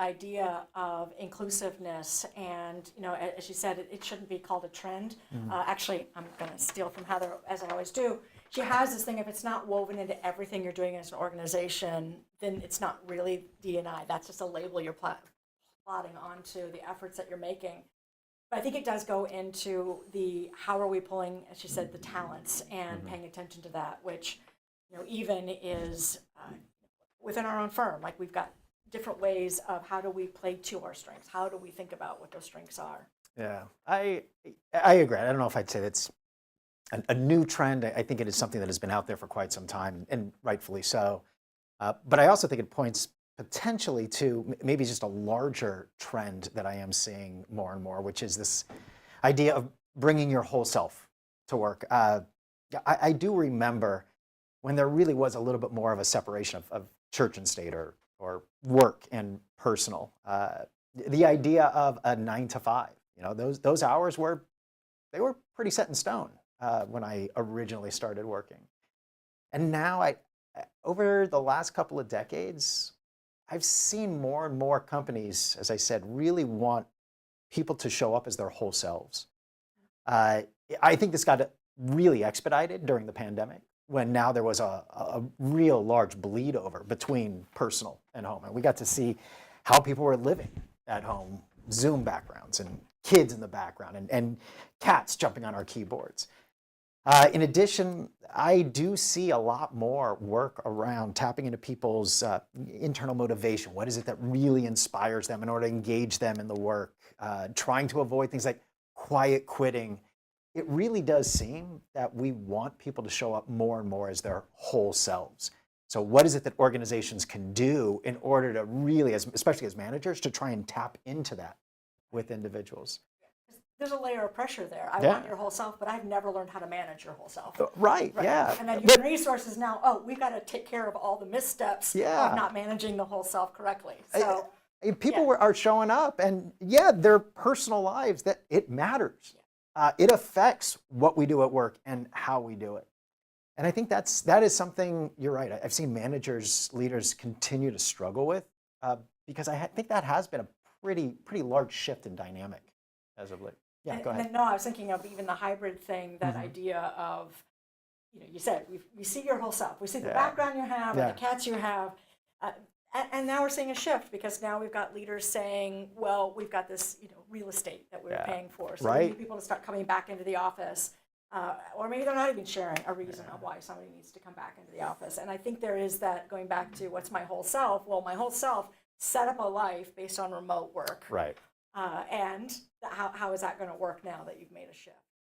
idea of inclusiveness, and as you said, it shouldn't be called a trend. Actually, I'm going to steal from Heather, as I always do. She has this thing: if it's not woven into everything you're doing as an organization, then it's not really D&I. That's just a label you're plotting onto the efforts that you're making. But I think it does go into the how are we pulling, as she said, the talents and paying attention to that, which even is within our own firm. Like, we've got different ways of how do we play to our strengths? How do we think about what those strengths are? Yeah, I agree. I don't know if I'd say that's a new trend. I think it is something that has been out there for quite some time, and rightfully so. But I also think it points potentially to maybe just a larger trend that I am seeing more and more, which is this idea of bringing your whole self to work. I do remember when there really was a little bit more of a separation of church and state, or work and personal. The idea of a 9 to 5, those hours were pretty set in stone when I originally started working. And now over the last couple of decades, I've seen more and more companies, as I said, really want people to show up as their whole selves. I think this got really expedited during the pandemic, when now there was a real large bleed over between personal and home. And we got to see how people were living at home, Zoom backgrounds and kids in the background and cats jumping on our keyboards. In addition, I do see a lot more work around tapping into people's internal motivation. What is it that really inspires them in order to engage them in the work? Trying to avoid things like quiet quitting. It really does seem that we want people to show up more and more as their whole selves. So what is it that organizations can do in order to really, especially as managers, to try and tap into that with individuals? There's a layer of pressure there. I want your whole self, but I've never learned how to manage your whole self. Right. Yeah. And then human resources now, we've got to take care of all the missteps of not managing the whole self correctly. So people are showing up, and their personal lives, that it matters. It affects what we do at work and how we do it. And I think that is something, you're right, I've seen managers, leaders continue to struggle with, because I think that has been a pretty large shift in dynamic as of late. Yeah, go ahead. No, I was thinking of even the hybrid thing, that idea of, you said, we see your whole self. We see the background you have, and the cats you have. And now we're seeing a shift, because now we've got leaders saying, well, we've got this real estate that we're paying for. So we need people to start coming back into the office. Or maybe they're not even sharing a reason of why somebody needs to come back into the office. And I think there is that, going back to what's my whole self? Well, my whole self set up a life based on remote work. Right. And how is that going to work now that you've made a shift?